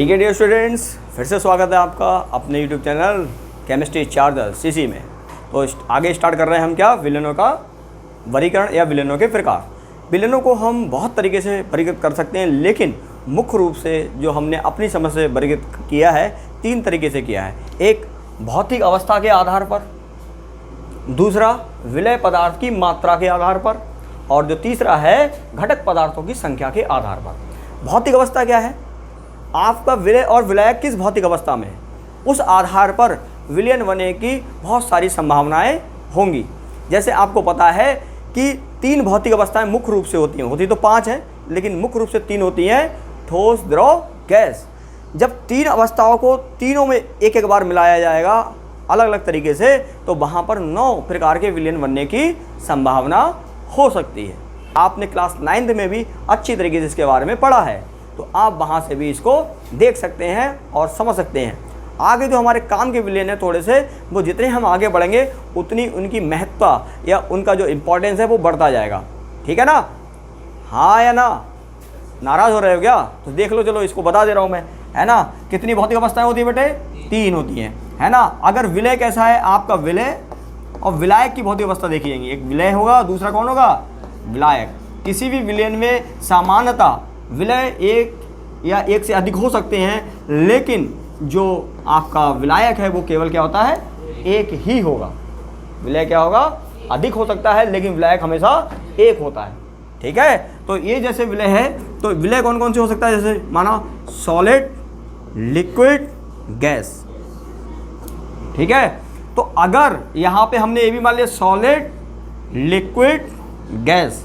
ठीक है dear students, फिर से स्वागत है आपका अपने YouTube channel chemistry charger CC में। तो आगे स्टार्ट कर रहे हैं हम क्या, विलेनों का वर्गीकरण या विलेनों के प्रकार। विलेनों को हम बहुत तरीके से वर्गीकृत कर सकते हैं, लेकिन मुख्य रूप से जो हमने अपनी समझ से वर्गीकृत किया है 3 तरीके से किया है। एक भौतिक अवस्था के आधार पर, दूसरा विलय पदार्थ की मात्रा के आधार पर, और जो तीसरा है घटक पदार्थों की संख्या के आधार पर। भौतिक अवस्था क्या है, आपका विलय और विलायक किस भौतिक अवस्था में है, उस आधार पर विलयन बनने की बहुत सारी संभावनाएं होंगी। जैसे आपको पता है कि 3 भौतिक अवस्थाएं मुख्य रूप से होती तो 5 हैं, लेकिन मुख्य रूप से 3 होती हैं, ठोस, द्रव, गैस। जब 3 अवस्थाओं को तीनों में एक एक बार मिलाया जाएगा अलग अलग तरीके से, तो वहाँ पर 9 प्रकार के विलयन बनने की संभावना हो सकती है। आपने क्लास 9th में भी अच्छी तरीके से इसके बारे में पढ़ा है, तो आप वहाँ से भी इसको देख सकते हैं और समझ सकते हैं। आगे जो हमारे काम के विलयन है थोड़े से, वो जितने हम आगे बढ़ेंगे उतनी उनकी महत्ता या उनका जो इम्पोर्टेंस है वो बढ़ता जाएगा। ठीक है ना, हाँ या ना, नाराज़ हो रहे हो क्या? तो देख लो, चलो इसको बता दे रहा हूँ मैं, है ना। कितनी भौतिक अवस्थाएं होती है बेटे? 3 होती हैं, है ना। अगर विलय कैसा है, आपका विलय और विलायक की भौतिक अवस्था देखी जाएंगी। एक विलय होगा, दूसरा कौन होगा, विलायक। किसी भी विलयन में सामान्यतः विलय एक या एक से अधिक हो सकते हैं, लेकिन जो आपका विलायक है वो केवल क्या होता है, एक ही होगा। विलय क्या होगा, अधिक हो सकता है, लेकिन विलायक हमेशा एक होता है। ठीक है, तो ये जैसे विलय है, तो विलय कौन कौन से हो सकता है, जैसे माना सॉलिड, लिक्विड, गैस। ठीक है, तो अगर यहाँ पे हमने ये भी मान लिया सॉलिड, लिक्विड, गैस,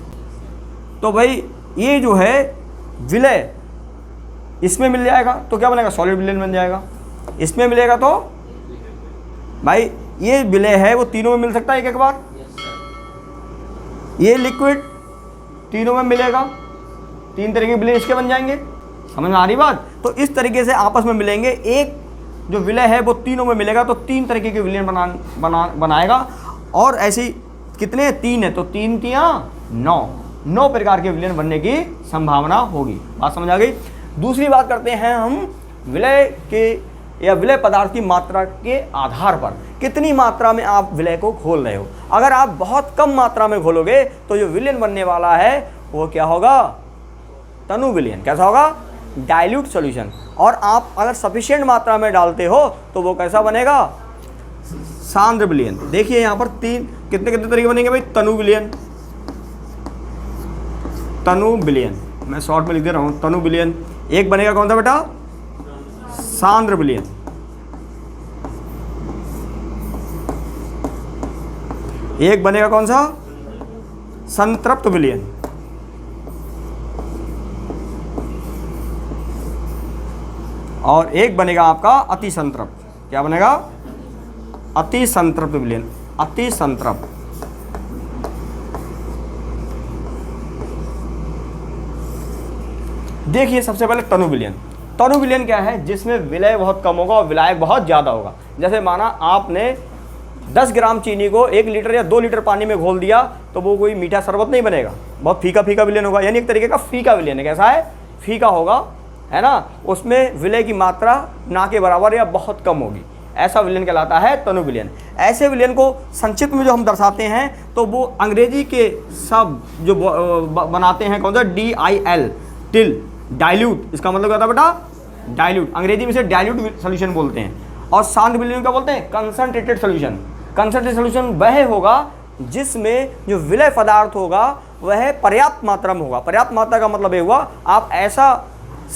तो भाई ये जो है विलय इसमें मिल जाएगा तो क्या बनेगा, सॉलिड विलयन बन जाएगा। इसमें मिलेगा तो भाई ये विलय है वो तीनों में मिल सकता है एक एक बार। ये लिक्विड तीनों में मिलेगा, 3 तरह के विलय इसके बन जाएंगे। समझ में आ रही बात? तो इस तरीके से आपस में मिलेंगे, एक जो विलय है वो तीनों में मिलेगा, तो 3 तरीके के विलयन बनाएगा। और ऐसी कितने, 3 है, तो 3 3 9 प्रकार के विलयन बनने की संभावना होगी। बात समझ आ गई? दूसरी बात करते हैं हम विलय के या विलय पदार्थ की मात्रा के आधार पर, कितनी मात्रा में आप विलय को घोल रहे हो। अगर आप बहुत कम मात्रा में घोलोगे तो जो विलयन बनने वाला है वो क्या होगा, तनु विलयन। कैसा होगा, डाइल्यूट सॉल्यूशन। और आप अगर सफिशिएंट मात्रा में डालते हो तो वो कैसा बनेगा, सांद्र विलयन। देखिए यहाँ पर 3 कितने कितने तरीके बनेंगे भाई, तनु विलयन, तनु विलयन, मैं शॉर्ट में लिख दे रहा हूँ, तनु विलयन। एक बनेगा कौन सा बेटा, सांद्र विलयन। एक बनेगा कौन सा, संतृप्त विलयन। और एक बनेगा आपका अति संतृप्त। क्या बनेगा, अति संतृप्त विलयन, अति संतृप्त। देखिए सबसे पहले तनु विलयन। तनु विलयन क्या है, जिसमें विलय बहुत कम होगा और विलायक बहुत ज़्यादा होगा। जैसे माना आपने 10 ग्राम चीनी को 1 लीटर या 2 लीटर पानी में घोल दिया, तो वो कोई मीठा शरबत नहीं बनेगा, बहुत फीका फीका विलयन होगा। यानी एक तरीके का फीका विलयन है। कैसा है, फीका होगा, है ना। उसमें विलय की मात्रा ना के बराबर या बहुत कम होगी। ऐसा विलयन कहलाता है तनु विलयन। ऐसे विलयन को संक्षिप्त में जो हम दर्शाते हैं, तो वो अंग्रेजी के शब्द जो बनाते हैं, कौन सा, DIL, टिल, डाइल्यूट। इसका मतलब क्या था बेटा, डाइल्यूट। अंग्रेजी में से डाइल्यूट सॉल्यूशन बोलते हैं। और सांद्र विलयन क्या बोलते हैं, कंसंट्रेटेड सॉल्यूशन। कंसंट्रेटेड सॉल्यूशन वह होगा जिसमें जो विलय पदार्थ होगा वह पर्याप्त मात्रा में होगा। पर्याप्त मात्रा का मतलब ये हुआ, आप ऐसा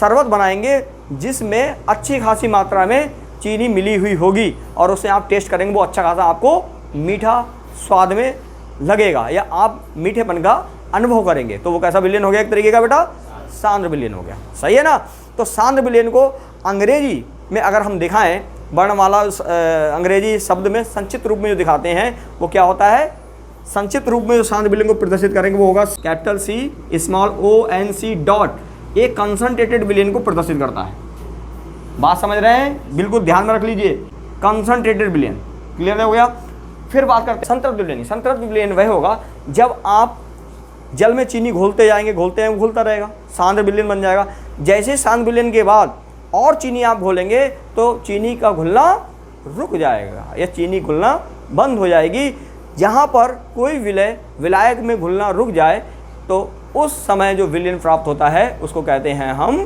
शरबत बनाएंगे जिसमें अच्छी खासी मात्रा में चीनी मिली हुई होगी, और उसे आप टेस्ट करेंगे वो अच्छा खासा आपको मीठा स्वाद में लगेगा, या आप मीठेपन का अनुभव करेंगे। तो वो कैसा विलयन हो गया, एक तरीके का बेटा सांद्र विलयन हो गया। सही है ना। तो सांद्र विलयन को अंग्रेजी में अगर हम दिखाएं, वर्णमाला अंग्रेजी शब्द में संक्षिप्त रूप में जो दिखाते हैं वो क्या होता है, संक्षिप्त रूप में जो सांद्र विलयन को प्रदर्शित करेंगे वो होगा capital C small ONC dot. एक कंसंट्रेटेड विलयन को प्रदर्शित करता है। बात समझ रहे हैं, बिल्कुल ध्यान में रख लीजिए, कंसंट्रेटेड विलयन। क्लियर हो गया। फिर बात करते हैं संतृप्त विलयन। संतृप्त विलयन वह होगा जब आप जल में चीनी घोलते जाएंगे, घोलते हैं, घुलता रहेगा, सांद्र विलयन बन जाएगा। जैसे सांद्र विलयन के बाद और चीनी आप घोलेंगे तो चीनी का घुलना रुक जाएगा या चीनी घुलना बंद हो जाएगी। जहाँ पर कोई विलय विलायक में घुलना रुक जाए तो उस समय जो विलयन प्राप्त होता है उसको कहते हैं हम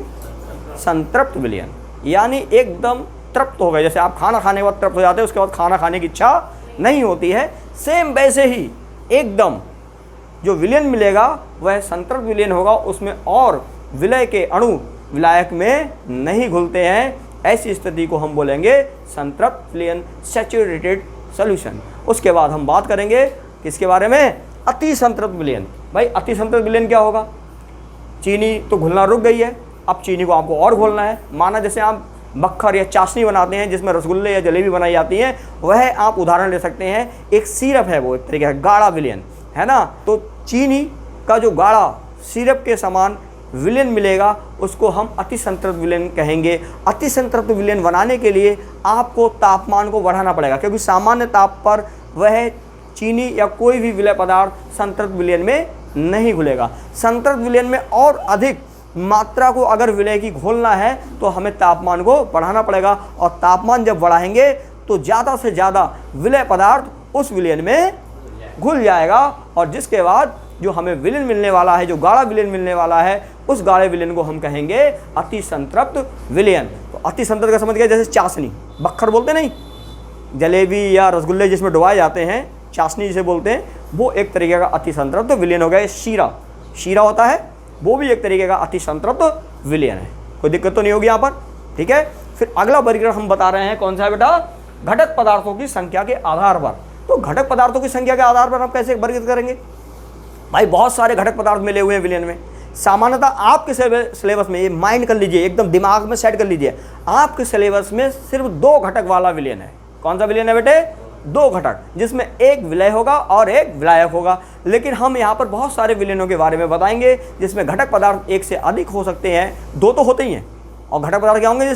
संतृप्त विलयन, यानी एकदम तृप्त हो गए। जैसे आप खाना खाने के बाद तृप्त हो जाते हैं, उसके बाद खाना खाने की इच्छा नहीं होती है, सेम वैसे ही एकदम जो विलयन मिलेगा वह संतृप्त विलयन होगा, उसमें और विलय के अणु विलायक में नहीं घुलते हैं। ऐसी स्थिति को हम बोलेंगे संतृप्त विलयन, सैचुरेटेड सॉल्यूशन। उसके बाद हम बात करेंगे किसके बारे में, अति संतृप्त विलयन। भाई अति संतृप्त विलयन क्या होगा, चीनी तो घुलना रुक गई है, अब चीनी को आपको और घोलना है। माना जैसे आप मक्खर या चाशनी बनाते हैं जिसमें रसगुल्ले या जलेबी बनाई जाती है, वह आप उदाहरण ले सकते हैं। एक सिरप है, वो एक तरीके का गाढ़ा विलयन है ना, तो चीनी का जो गाढ़ा सिरप के समान विलयन मिलेगा उसको हम अति संतृप्त विलयन कहेंगे। अति संतृप्त विलयन बनाने के लिए आपको तापमान को बढ़ाना पड़ेगा, क्योंकि सामान्य ताप पर वह चीनी या कोई भी विलय पदार्थ संतृप्त विलयन में नहीं घुलेगा। संतृप्त विलयन में और अधिक मात्रा को अगर विलय की घोलना है तो हमें तापमान को बढ़ाना पड़ेगा, और तापमान जब बढ़ाएंगे तो ज़्यादा से ज़्यादा विलय पदार्थ उस विलयन में घुल जाएगा, और जिसके बाद जो हमें विलयन मिलने वाला है, जो गाढ़ा विलयन मिलने वाला है, उस गाढ़े विलयन को हम कहेंगे अति संतृप्त विलयन। तो अति संतृप्त का समझ गया, जैसे चाशनी, बक्खर बोलते नहीं, जलेबी या रसगुल्ले जिसमें डुबाए जाते हैं, चाशनी जिसे बोलते हैं, वो एक तरीके का अति संतृप्त विलयन हो गया। शीरा होता है, वो भी एक तरीके का अति संतृप्त विलयन है। कोई दिक्कत तो नहीं होगी यहाँ पर, ठीक है। फिर अगला वर्गीकरण हम बता रहे हैं, कौन सा है बेटा, घटक पदार्थों की संख्या के आधार पर। तो घटक पदार्थों की संख्या के आधार पर हम कैसे वर्गीकृत करेंगे, भाई बहुत सारे घटक पदार्थ मिले हुए हैं विलयन में। सामान्यतः आपके सिलेबस में, ये माइंड कर लीजिए, एकदम दिमाग में सेट कर लीजिए, आपके सिलेबस में सिर्फ 2 घटक वाला विलयन है। कौन सा विलयन है बेटे, 2 घटक, जिसमें एक विलय होगा और एक विलायक होगा। लेकिन हम यहाँ पर बहुत सारे विलयनों के बारे में बताएंगे जिसमें घटक पदार्थ 1 से अधिक हो सकते हैं, 2 तो होते ही हैं, और घटक पदार्थ क्या होंगे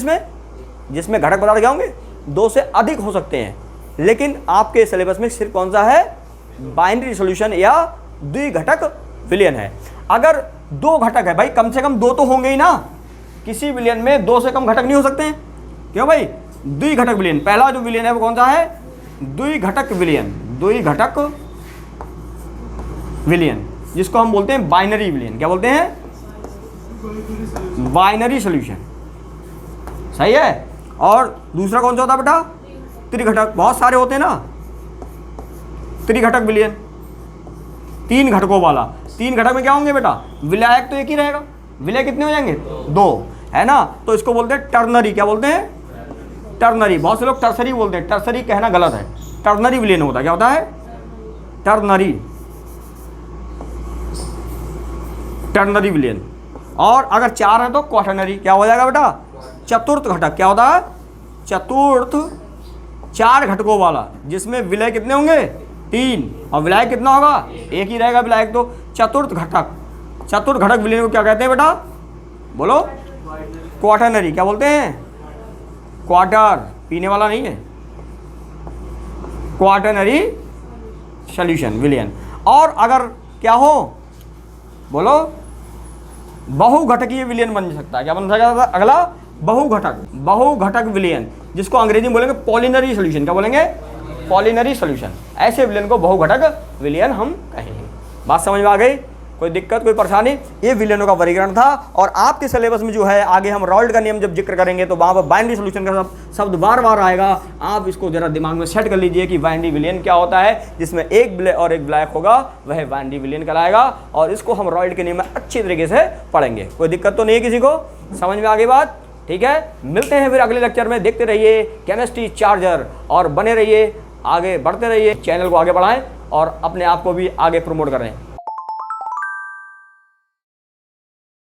जिसमें घटक पदार्थ क्या होंगे, 2 से अधिक हो सकते हैं। लेकिन आपके सिलेबस में सिर्फ कौन सा है, बाइनरी सॉल्यूशन या द्विघटक विलयन है। अगर 2 घटक है, भाई कम से कम 2 तो होंगे ही ना, किसी विलयन में 2 से कम घटक नहीं हो सकते हैं, क्यों भाई, द्विघटक विलयन। पहला जो विलयन है वो कौन सा है, द्विघटक विलयन, द्विघटक विलयन, जिसको हम बोलते हैं बाइनरी विलयन। क्या बोलते हैं, बाइनरी सॉल्यूशन, सही है। और दूसरा कौन सा होता है बेटा, त्रिघटक, बहुत सारे होते हैं ना, त्रिघटक विलयन, 3 घटकों वाला। 3 घटक में क्या होंगे बेटा, विलायक तो एक ही रहेगा, विलय कितने हो जाएंगे, 2, है ना। तो इसको बोलते हैं टर्नरी। क्या बोलते हैं, टर्नरी। बहुत से लोग टर्सरी बोलते हैं, टर्सरी कहना गलत है, टर्नरी विलयन होता है। क्या होता है, टर्नरी, टर्नरी विलयन। और अगर 4 है तो क्वाटरनरी। क्या हो जाएगा बेटा, चतुर्थ घटक। क्या होता है, चतुर्थ, 4 घटकों वाला, जिसमें विलय कितने होंगे, 3, और विलायक कितना होगा, 1 ही रहेगा विलायक। तो चतुर्थ घटक, चतुर्थ घटक विलयन को क्या कहते हैं बेटा, बोलो, क्वाटरनरी। क्या बोलते हैं, क्वार्टर, पीने वाला नहीं है, क्वाटरनरी सॉल्यूशन विलयन। और अगर क्या हो, बोलो, बहुघटकीय विलयन बन सकता है। क्या बन सकता है अगला, बहुघटक विलयन, जिसको अंग्रेजी में बोलेंगे पॉलिनरी सॉल्यूशन। क्या बोलेंगे, पॉलिनरी सॉल्यूशन। ऐसे विलयन को बहुघटक विलयन हम कहेंगे। बात समझ में आ गई, कोई दिक्कत, कोई परेशानी। ये विलयनों का वर्गीकरण था। और आपके सिलेबस में जो है, आगे हम रॉल्ड का नियम जब जिक्र करेंगे तो वहाँ पर बाइनरी सॉल्यूशन का शब्द बार बार आएगा। आप इसको जरा दिमाग में सेट कर लीजिए कि बाइनरी विलयन क्या होता है, जिसमें एक विलय और एक विलायक होगा, वह बाइनरी विलयन कहलाएगा। और इसको हम रॉल्ड के नियम में अच्छी तरीके से पढ़ेंगे। कोई दिक्कत तो नहीं है किसी को, समझ में आ गई बात, ठीक है। मिलते हैं फिर अगले लेक्चर में। देखते रहिए केमिस्ट्री चार्जर, और बने रहिए, आगे बढ़ते रहिए, चैनल को आगे बढ़ाएं और अपने आप को भी आगे प्रमोट करें।